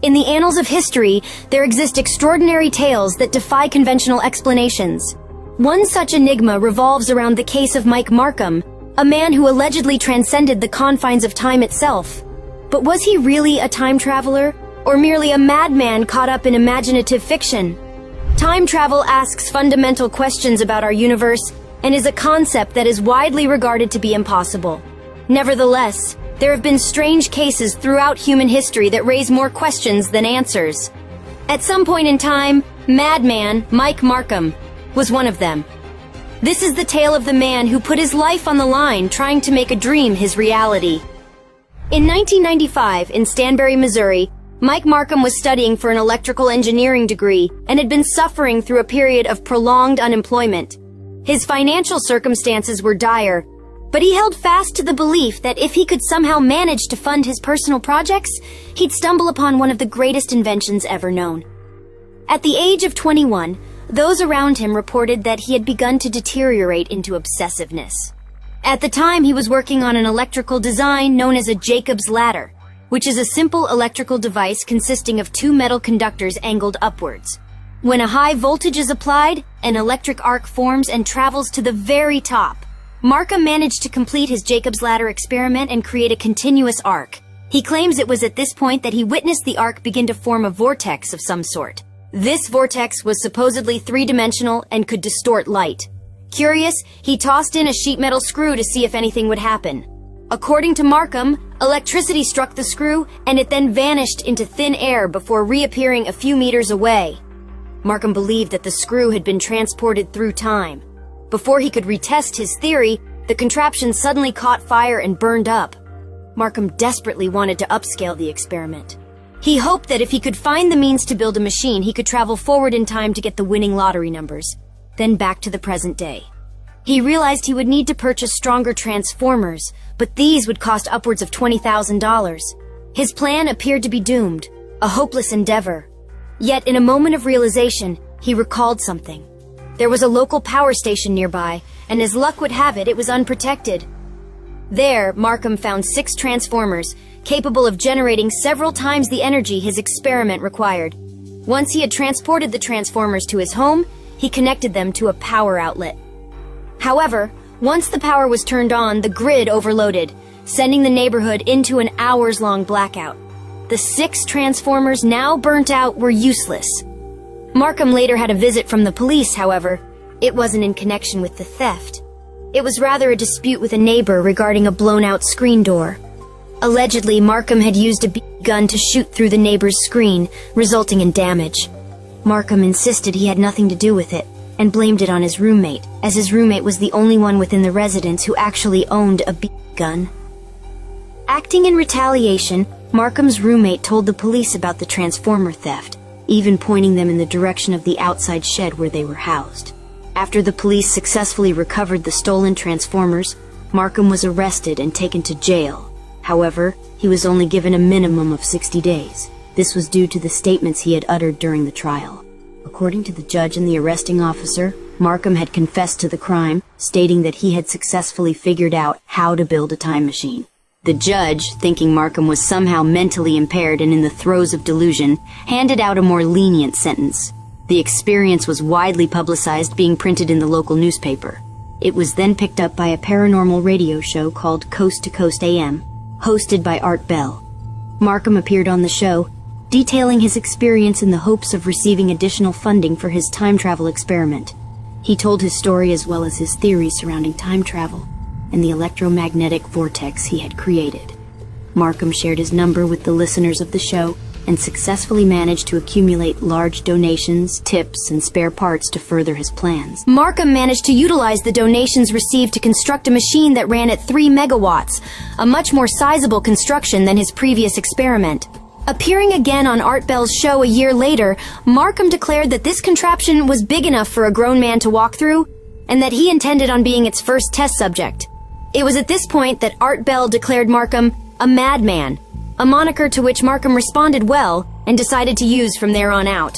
In the annals of history, there exist extraordinary tales that defy conventional explanations. One such enigma revolves around the case of Marcum, a man who allegedly transcended the confines of time itself. But was he really a time traveler, or merely a madman caught up in imaginative fiction? Time travel asks fundamental questions about our universe and is a concept that is widely regarded to be impossible. Nevertheless, there have been strange cases throughout human history that raise more questions than answers. At some point in time, madman Marcum was one of them. This is the tale of the man who put his life on the line trying to make a dream his reality. In 1995, in Stanberry, Missouri, Marcum was studying for an electrical engineering degree and had been suffering through a period of prolonged unemployment. His financial circumstances were dire, but he held fast to the belief that if he could somehow manage to fund his personal projects, he'd stumble upon one of the greatest inventions ever known. At the age of 21, those around him reported that he had begun to deteriorate into obsessiveness. At the time, he was working on an electrical design known as a Jacob's ladder, which is a simple electrical device consisting of two metal conductors angled upwards. When a high voltage is applied, an electric arc forms and travels to the very top. Marcum managed to complete his Jacob's ladder experiment and create a continuous arc. He claims it was at this point that he witnessed the arc begin to form a vortex of some sort. This vortex was supposedly three-dimensional and could distort light. Curious, he tossed in a sheet metal screw to see if anything would happen. According to Marcum, electricity struck the screw and it then vanished into thin air before reappearing a few meters away. Marcum believed that the screw had been transported through time. Before he could retest his theory, the contraption suddenly caught fire and burned up. Marcum desperately wanted to upscale the experiment. He hoped that if he could find the means to build a machine, he could travel forward in time to get the winning lottery numbers, then back to the present day. He realized he would need to purchase stronger transformers, but these would cost upwards of $20,000. His plan appeared to be doomed, a hopeless endeavor. Yet in a moment of realization, he recalled something. There was a local power station nearby, and as luck would have it, it was unprotected. There, Marcum found 6 transformers, capable of generating several times the energy his experiment required. Once he had transported the transformers to his home, he connected them to a power outlet. However, once the power was turned on, the grid overloaded, sending the neighborhood into an hours-long blackout. The 6 transformers now burnt out were useless. Marcum later had a visit from the police, however. It wasn't in connection with the theft. It was rather a dispute with a neighbor regarding a blown-out screen door. Allegedly, Marcum had used a BB gun to shoot through the neighbor's screen, resulting in damage. Marcum insisted he had nothing to do with it, and blamed it on his roommate, as his roommate was the only one within the residence who actually owned a BB gun. Acting in retaliation, Marcum's roommate told the police about the transformer theft, even pointing them in the direction of the outside shed where they were housed. After the police successfully recovered the stolen transformers, Marcum was arrested and taken to jail. However, he was only given a minimum of 60 days. This was due to the statements he had uttered during the trial. According to the judge and the arresting officer, Marcum had confessed to the crime, stating that he had successfully figured out how to build a time machine. The judge, thinking Marcum was somehow mentally impaired and in the throes of delusion, handed out a more lenient sentence. The experience was widely publicized, being printed in the local newspaper. It was then picked up by a paranormal radio show called Coast to Coast AM, hosted by Art Bell. Marcum appeared on the show, detailing his experience in the hopes of receiving additional funding for his time travel experiment. He told his story as well as his theories surrounding time travel and the electromagnetic vortex he had created. Marcum shared his number with the listeners of the show and successfully managed to accumulate large donations, tips, and spare parts to further his plans. Marcum managed to utilize the donations received to construct a machine that ran at 3 megawatts, a much more sizable construction than his previous experiment. Appearing again on Art Bell's show a year later, Marcum declared that this contraption was big enough for a grown man to walk through, and that he intended on being its first test subject. It was at this point that Art Bell declared Marcum a madman, a moniker to which Marcum responded well and decided to use from there on out.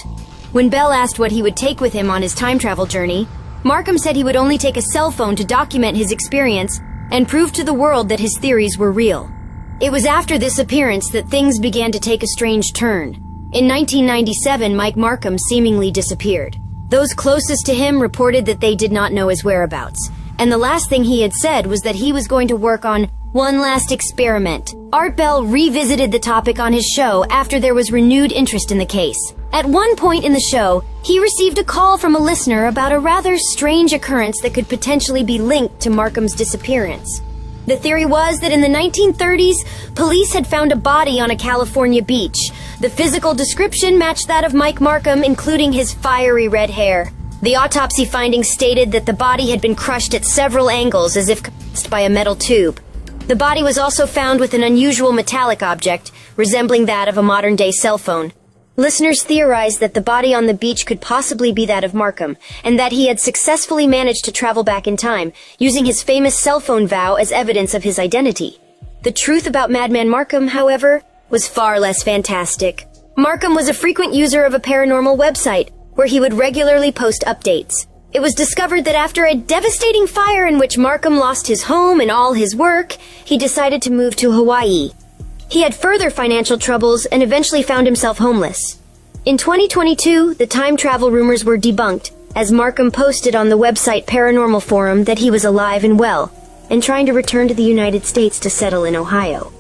When Bell asked what he would take with him on his time travel journey, Marcum said he would only take a cell phone to document his experience and prove to the world that his theories were real. It was after this appearance that things began to take a strange turn. In 1997, Mike Marcum seemingly disappeared. Those closest to him reported that they did not know his whereabouts, and the last thing he had said was that he was going to work on one last experiment. Art Bell revisited the topic on his show after there was renewed interest in the case. At one point in the show, he received a call from a listener about a rather strange occurrence that could potentially be linked to Marcum's disappearance. The theory was that in the 1930s, police had found a body on a California beach. The physical description matched that of Mike Marcum, including his fiery red hair. The autopsy findings stated that the body had been crushed at several angles as if compressed by a metal tube. The body was also found with an unusual metallic object, resembling that of a modern-day cell phone. Listeners theorized that the body on the beach could possibly be that of Marcum, and that he had successfully managed to travel back in time, using his famous cell phone vow as evidence of his identity. The truth about Madman Marcum, however, was far less fantastic. Marcum was a frequent user of a paranormal website, where he would regularly post updates. It was discovered that after a devastating fire in which Marcum lost his home and all his work, he decided to move to Hawaii. He had further financial troubles and eventually found himself homeless. In 2022, the time travel rumors were debunked, as Marcum posted on the website Paranormal Forum that he was alive and well, and trying to return to the United States to settle in Ohio.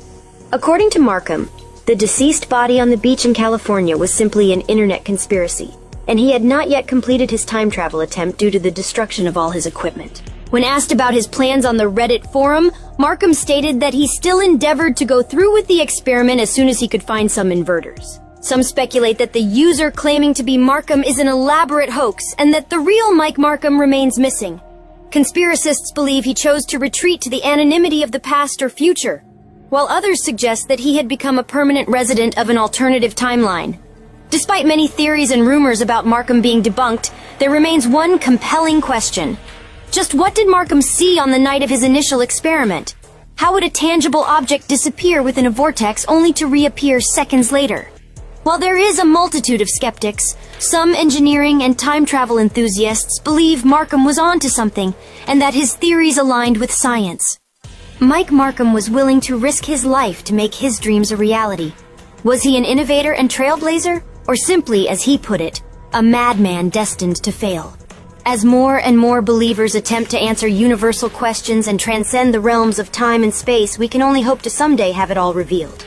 According to Marcum, the deceased body on the beach in California was simply an internet conspiracy, and he had not yet completed his time travel attempt due to the destruction of all his equipment. When asked about his plans on the Reddit forum, Marcum stated that he still endeavored to go through with the experiment as soon as he could find some inverters. Some speculate that the user claiming to be Marcum is an elaborate hoax and that the real Mike Marcum remains missing. Conspiracists believe he chose to retreat to the anonymity of the past or future, while others suggest that he had become a permanent resident of an alternative timeline. Despite many theories and rumors about Marcum being debunked, there remains one compelling question. Just what did Marcum see on the night of his initial experiment? How would a tangible object disappear within a vortex only to reappear seconds later? While there is a multitude of skeptics, some engineering and time travel enthusiasts believe Marcum was onto something and that his theories aligned with science. Mike Marcum was willing to risk his life to make his dreams a reality. Was he an innovator and trailblazer, or simply, as he put it, a madman destined to fail? As more and more believers attempt to answer universal questions and transcend the realms of time and space, we can only hope to someday have it all revealed.